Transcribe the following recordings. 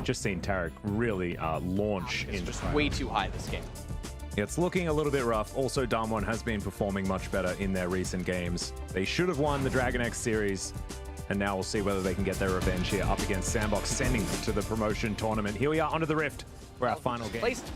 just seen Tarek really launch It's in. just way too high this game. It's looking a little bit rough. Also, Damwon has been performing much better in their recent games. They should have won the Dragon X series, and now we'll see whether they can get their revenge here up against Sandbox, sending them to the promotion tournament. Here we are onto the Rift for our final game. Placed.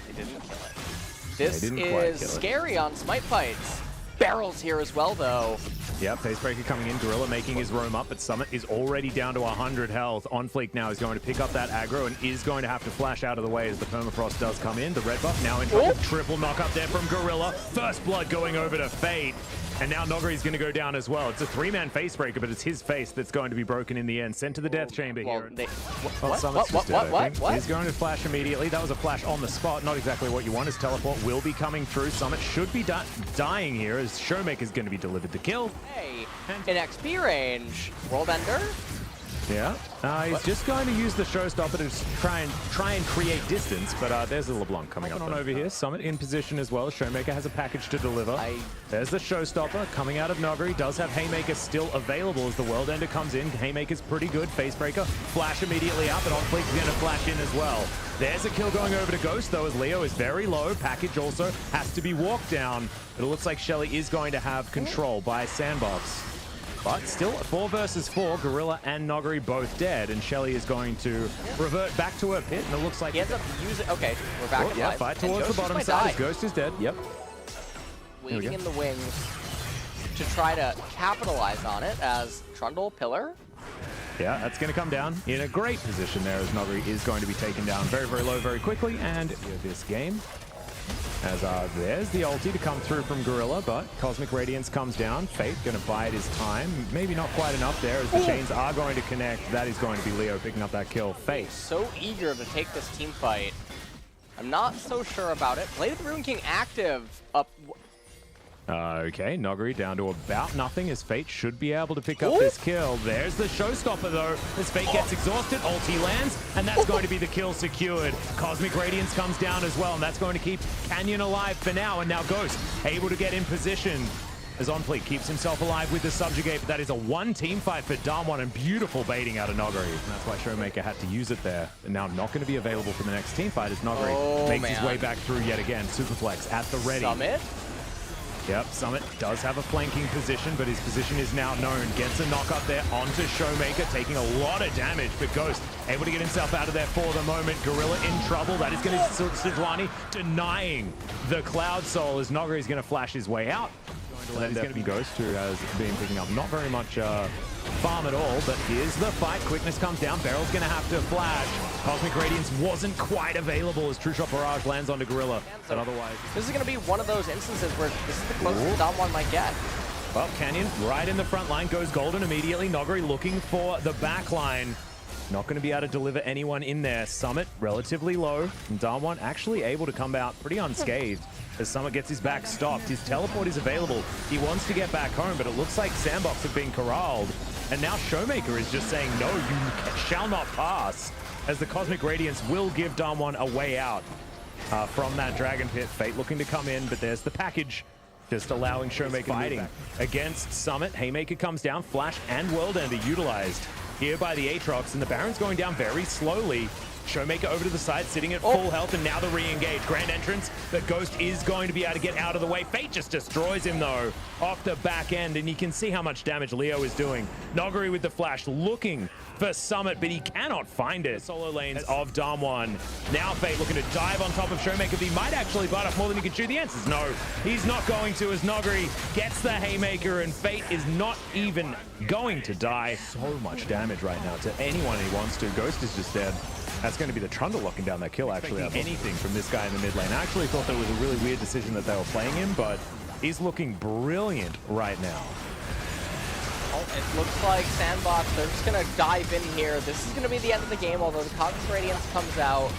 They didn't kill it. This is scary on Smite fights. Barrels here as well, though. Yeah, Facebreaker coming in, Gorilla making his roam up, but Summit is already down to 100 health. On Fleek now is going to pick up that aggro and is going to have to flash out of the way as the Permafrost does come in. The red buff now in trouble. Triple knock up there from Gorilla. First blood going over to Fate. And now Nogari's going to go down as well. It's a three-man Facebreaker, but it's his face that's going to be broken in the end. Sent to the death chamber here. What? He's going to flash immediately. That was a flash on the spot. Not exactly what you want. His teleport will be coming through. Summit should be dying here as Showmaker's going to be delivered the kill. Hey, in XP range, World Ender. Yeah, he's just going to use the showstopper to try and create distance, but there's a LeBlanc coming up on over here. Summit in position as well. Showmaker has a package to deliver. There's the showstopper coming out of Nogari. Does have Haymaker still available as the World Ender comes in. Haymaker's pretty good. Facebreaker, flash immediately up, and On Fleek is going to flash in as well. There's a kill going over to Ghost, though, as Leo is very low. Package also has to be walked down. But it looks like Shelly is going to have control by Sandbox. But still, 4 versus 4, Gorilla and Nogari both dead, and Shelly is going to revert back to her pit, and it looks like he ends up using. Okay, we're back. Yeah, fight towards the bottom side as Ghost is dead. Yep. Waiting in the wings to try to capitalize on it as Trundle Pillar. Yeah, that's going to come down in a great position there as Nogari is going to be taken down very, very low very quickly, and this game. As there's the ulti to come through from Gorilla, but Cosmic Radiance comes down. Fate going to bide his time. Maybe not quite enough there as the chains are going to connect. That is going to be Leo picking up that kill. Fate. So eager to take this team fight. I'm not so sure about it. Blade of the Ruin King active up. Okay, Nogari down to about nothing as Fate should be able to pick up this kill. There's the showstopper though, as Fate gets exhausted, ulti lands, and that's going to be the kill secured. Cosmic Radiance comes down as well, and that's going to keep Canyon alive for now, and now Ghost able to get in position as On Fleek keeps himself alive with the Subjugate, but that is a one-team fight for Damwon, and beautiful baiting out of Nogari. And that's why Showmaker had to use it there. And now not going to be available for the next team fight as Nogari makes his way back through yet again. Superflex at the ready. Summit? Yep, Summit does have a flanking position, but his position is now known. Gets a knock up there onto Showmaker, taking a lot of damage, but Ghost able to get himself out of there for the moment. Gorilla in trouble. That is going to Sejuani denying the Cloud Soul as Nogari is going to flash his way out. That is going to be Ghost, who has been picking up not very much farm at all, but here's the fight. Quickness comes down. Barrel's going to have to flash. Cosmic Radiance wasn't quite available as True Shot Barrage lands onto Gorilla. But otherwise, this is going to be one of those instances where this is the closest Damwon might get. Well, Canyon right in the front line goes golden immediately. Nogari looking for the back line. Not going to be able to deliver anyone in there. Summit relatively low, and Damwon actually able to come out pretty unscathed as Summit gets his back stopped. His teleport is available. He wants to get back home, but it looks like Sandbox have been corralled. And now Showmaker is just saying, no, you shall not pass, as the Cosmic Radiance will give Damwon a way out from that Dragon Pit. Fate looking to come in, but there's the package, just allowing Showmaker fighting against Summit. Haymaker comes down, Flash and World Ender utilized here by the Aatrox, and the Baron's going down very slowly. Showmaker over to the side, sitting at full health, and now the re-engage. Grand entrance, but Ghost is going to be able to get out of the way. Fate just destroys him, though, off the back end, and you can see how much damage Leo is doing. Nogari with the flash, looking for Summit, but he cannot find it. Solo lanes of Damwon. Now Fate looking to dive on top of Showmaker, but he might actually bite off more than he can chew. The answer is no. He's not going to, as Nogari gets the Haymaker, and Fate is not even going to die. So much damage right now to anyone he wants to. Ghost is just dead. That's going to be the Trundle locking down that kill, actually. Anything from this guy in the mid lane. I actually thought that was a really weird decision that they were playing him, but he's looking brilliant right now. Well, it looks like Sandbox, they're just going to dive in here. This is going to be the end of the game, although the Cosmic Radiance comes out.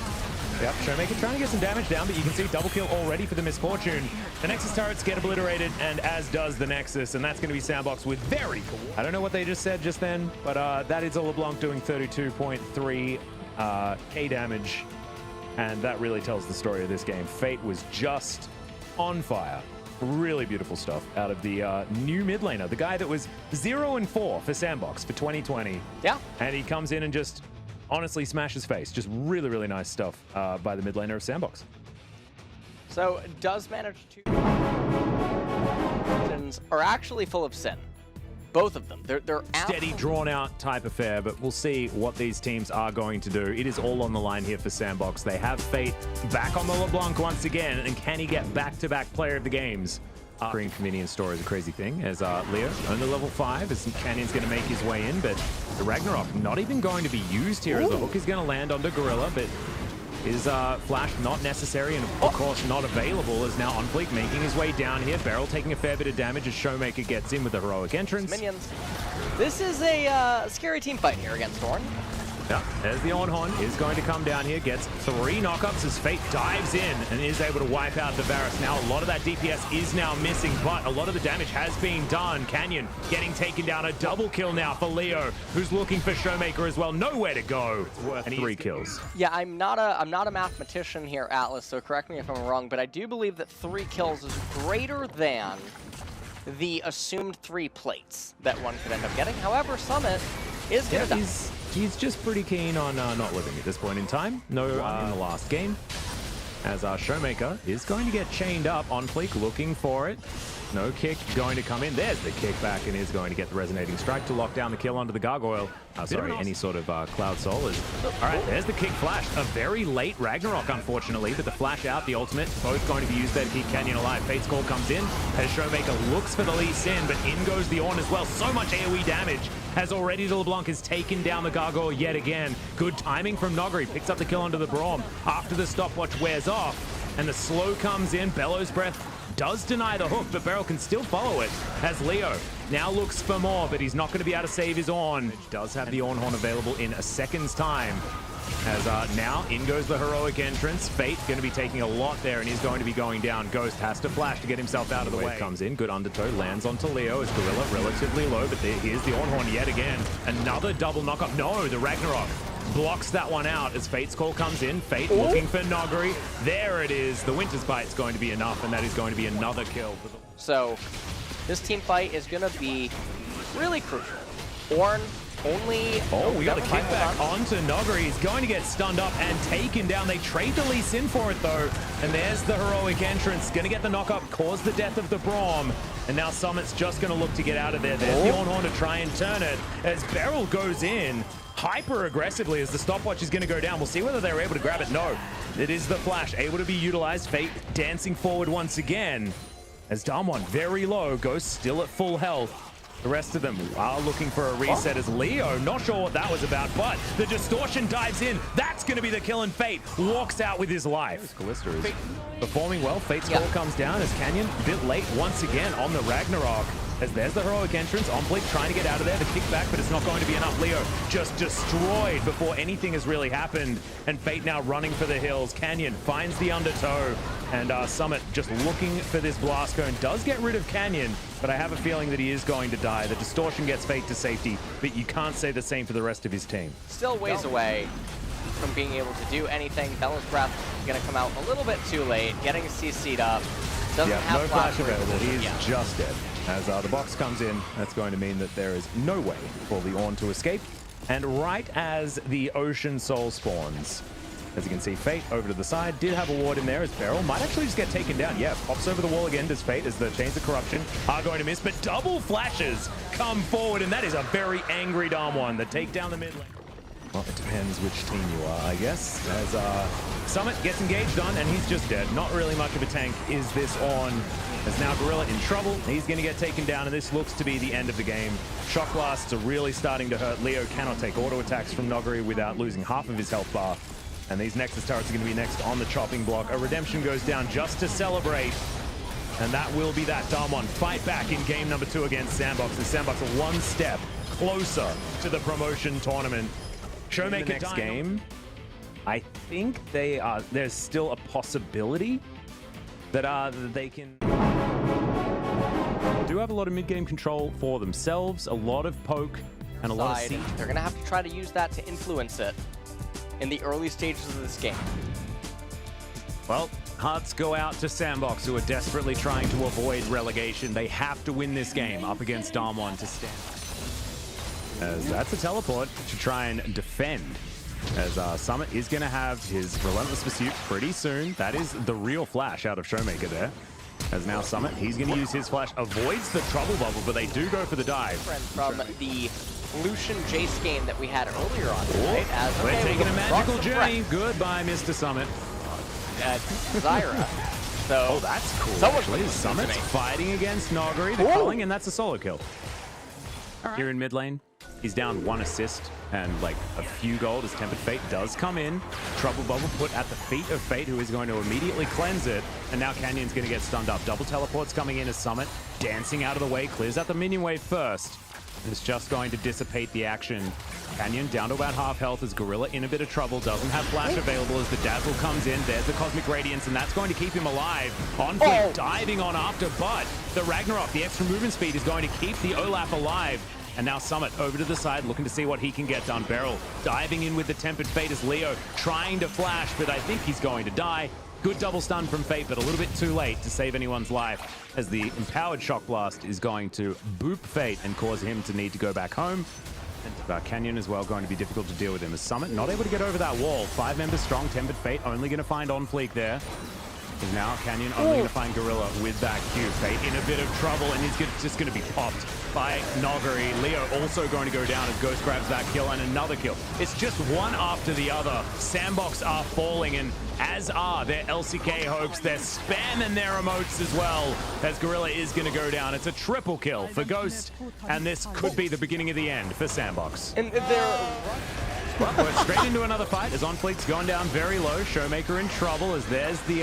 Yep, Showmaker trying to get some damage down, but you can see double kill already for the Misfortune. The Nexus turrets get obliterated, and as does the Nexus, and that's going to be Sandbox with very cool. I don't know what they just said just then, but that is a LeBlanc doing 32.3 K damage, and that really tells the story of this game. Fate was just on fire. Really beautiful stuff out of the new mid laner, the guy that was 0-4 for Sandbox for 2020. Yeah. And he comes in and just honestly smash his face. Just really, really nice stuff by the mid laner of Sandbox. So does manage to are actually full of sin. Both of them. They're steady, drawn-out type affair, but we'll see what these teams are going to do. It is all on the line here for Sandbox. They have Fate back on the LeBlanc once again, and can he get back-to-back player of the games? Green Convenience Store is a crazy thing, as Leo, only level 5, as Canyon's going to make his way in, but the Ragnarok not even going to be used here, as the hook is going to land onto Gorilla, but his flash not necessary, and of course not available, is now OnFleek making his way down here. Beryl taking a fair bit of damage as Showmaker gets in with the heroic entrance. Minions. This is a scary team fight here against Horn. Yeah, as the Ornhorn is going to come down here, gets 3 knockups as Fate dives in and is able to wipe out the Varus. Now, a lot of that DPS is now missing, but a lot of the damage has been done. Canyon getting taken down, a double kill now for Leo, who's looking for Showmaker as well. Nowhere to go. It's worth 3 kills. Yeah, I'm not a mathematician here, Atlas, so correct me if I'm wrong, but I do believe that 3 kills is greater than the assumed 3 plates that one could end up getting. However, Summit is going to die. He's just pretty keen on not living at this point in time. No in the last game. As our Showmaker is going to get chained up. OnFleek looking for it. No kick going to come in. There's the kick back and is going to get the resonating strike to lock down the kill onto the Gargoyle. Sorry, any sort of Cloud Soul is... All right, there's the kick flash. A very late Ragnarok, unfortunately, but the flash out, the ultimate, both going to be used there to keep Canyon alive. Fate's Call comes in as Showmaker looks for the Lee Sin, but in goes the Ornn as well. So much AoE damage as already the LeBlanc has taken down the Gargoyle yet again. Good timing from Nogri. Picks up the kill onto the Braum after the stopwatch wears off. And the slow comes in. Bellows Breath does deny the hook, but Beryl can still follow it as Leo now looks for more, but he's not going to be able to save his Ornn. Does have the Ornhorn available in a second's time. As now in goes the heroic entrance. Fate going to be taking a lot there, and he's going to be going down. Ghost has to flash to get himself out of the way. Comes in, good undertow, lands onto Leo as Gorilla relatively low, but here's the Ornhorn yet again. Another double knockup. No, the Ragnarok blocks that one out as Fate's Call comes in. Fate looking for Nogri. There it is. The Winter's Bite's going to be enough, and that is going to be another kill. So this team fight is going to be really crucial. Ornn only... Oh, we got a kickback onto Nogri. He's going to get stunned up and taken down. They trade the Lee Sin for it, though. And there's the heroic entrance. Going to get the knockup, cause the death of the Braum. And now Summit's just going to look to get out of there. There's the Ornhorn to try and turn it as Beryl goes in hyper aggressively as the stopwatch is going to go down. We'll see whether they're able to grab it. No, it is the flash able to be utilized. Fate dancing forward once again as Damwon very low, goes still at full health. The rest of them are looking for a reset as Leo, not sure what that was about, but the distortion dives in. That's going to be the kill, and Fate walks out with his life. Callista is performing well. Fate's Call comes down as Canyon a bit late once again on the Ragnarok. As there's the heroic entrance, OnFleek trying to get out of there, the kickback, but it's not going to be enough. Leo just destroyed before anything has really happened, and Fate now running for the hills. Canyon finds the undertow, and Summit just looking for this blast cone. Does get rid of Canyon, but I have a feeling that he is going to die. The distortion gets Fate to safety, but you can't say the same for the rest of his team. Still ways away from being able to do anything. Bellows Breath going to come out a little bit too late, getting CC'd up. Doesn't have no flash available. He's just dead. As the box comes in, that's going to mean that there is no way for the Ornn to escape. And right as the Ocean Soul spawns, as you can see, Fate over to the side, did have a ward in there as Beryl might actually just get taken down. Yeah, pops over the wall again, does Fate, as the Chains of Corruption are going to miss, but double flashes come forward, and that is a very angry Damwon that take down the mid lane. Well, it depends which team you are, I guess. As Summit gets engaged on, and he's just dead. Not really much of a tank is this Ornn. As now Gorilla in trouble. He's going to get taken down, and this looks to be the end of the game. Shock blasts are really starting to hurt. Leo cannot take auto attacks from Nogri without losing half of his health bar. And these Nexus turrets are going to be next on the chopping block. A redemption goes down just to celebrate. And that will be that. Damwon fight back in game number 2 against Sandbox. And Sandbox are one step closer to the promotion tournament. Showmaker the next game, I think there's still a possibility that they can do have a lot of mid-game control for themselves, a lot of poke, and a lot of siege. They're going to have to try to use that to influence it in the early stages of this game. Well, hearts go out to Sandbox, who are desperately trying to avoid relegation. They have to win this game up against Damwon to stand. As that's a teleport to try and defend as Summit is going to have his Relentless Pursuit pretty soon. That is the real flash out of Showmaker there. As now Summit, he's going to use his flash, avoids the trouble bubble, but they do go for the dive. From the Lucian Jace game that we had earlier on tonight. As we're taking a magical journey. Goodbye, Mr. Summit. Zyra. So, oh, that's cool. Someone actually, Summit's fighting against Noggery, the culling, and that's a solo kill. Here in mid lane, he's down 1 assist and like a few gold as Tempered Fate does come in. Trouble bubble put at the feet of Fate, who is going to immediately cleanse it. And now Canyon's going to get stunned up. Double teleports coming in as Summit dancing out of the way, clears out the minion wave first. It's just going to dissipate the action. Canyon down to about half health as Gorilla in a bit of trouble, doesn't have flash available as the Dazzle comes in. There's the Cosmic Radiance, and that's going to keep him alive. On fleet, diving on after, but the Ragnarok, the extra movement speed, is going to keep the Olaf alive. And now Summit over to the side, looking to see what he can get done. Beryl diving in with the Tempered Fate as Leo trying to flash, but I think he's going to die. Good double stun from Fate, but a little bit too late to save anyone's life, as the Empowered Shock Blast is going to boop Fate and cause him to need to go back home. And Canyon as well going to be difficult to deal with him as Summit not able to get over that wall. 5 members strong, Tempered Fate only going to find On Fleek there. And now Canyon only going to find Gorilla with that Q. Fate in a bit of trouble, and he's just going to be popped by Noggery. Leo also going to go down as Ghost grabs that kill and another kill. It's just one after the other. Sandbox are falling, and as are their LCK hopes. They're spamming their emotes as well, as Gorilla is going to go down. It's a triple kill for Ghost, and this could be the beginning of the end for Sandbox. And they're... Well, we're straight into another fight as On Fleek's going down very low. Showmaker in trouble as there's the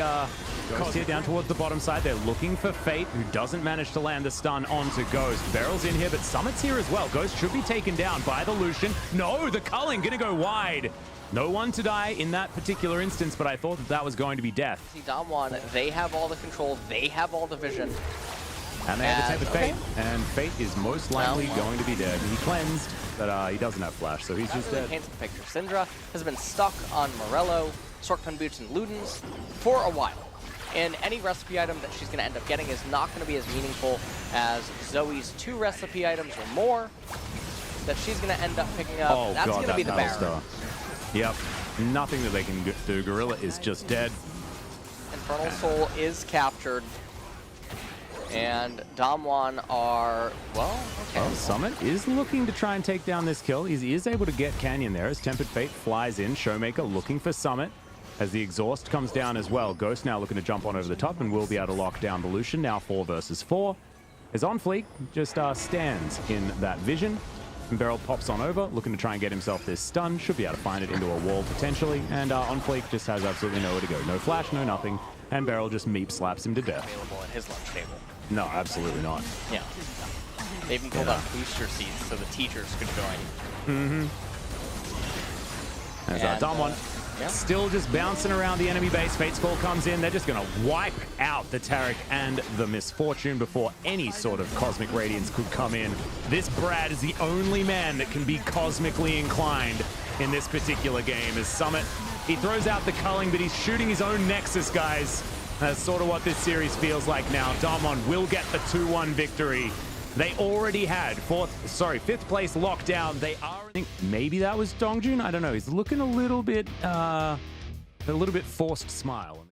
Ghost here down towards the bottom side. They're looking for Fate, who doesn't manage to land the stun onto Ghost. Beryl's in here, but Summit's here as well. Ghost should be taken down by the Lucian. No, the culling gonna go wide. No one to die in that particular instance, but I thought that that was going to be death. See, Damwon, they have all the control, they have all the vision. And they have the Tempered Fate, and Fate is most likely going to be dead. He cleansed, but he doesn't have flash, so he's just dead. Paints the picture. Syndra has been stuck on Morello, Sorkman Boots, and Ludens for a while. And any recipe item that she's going to end up getting is not going to be as meaningful as Zoe's 2 recipe items or more that she's going to end up picking up. Oh, that's God, going to be the Baron. Yep, nothing that they can do. Gorilla is just dead. Infernal Soul is captured. And Damwon are, well, okay. Well, Summit is looking to try and take down this kill. He is able to get Canyon there as Tempered Fate flies in. Showmaker looking for Summit as the exhaust comes down as well. Ghost now looking to jump on over the top and will be able to lock down the Lucian. Now 4 versus 4. As On Fleek just stands in that vision. And Beryl pops on over, looking to try and get himself this stun. Should be able to find it into a wall potentially. And On Fleek just has absolutely nowhere to go. No flash, no nothing. And Beryl just meep slaps him to death. Available at his lunch table. No, absolutely not. Yeah. They even pulled out booster seats so the teachers could join. As Damwon still just bouncing around the enemy base. Fate's Call comes in. They're just going to wipe out the Taric and the Misfortune before any sort of Cosmic Radiance could come in. This Brad is the only man that can be cosmically inclined in this particular game. As Summit, he throws out the culling, but he's shooting his own Nexus, guys. That's sort of what this series feels like now. Damwon will get the 2-1 victory. They already had 5th place locked down. They are, I think maybe that was Dongjun. I don't know. He's looking a little bit forced smile.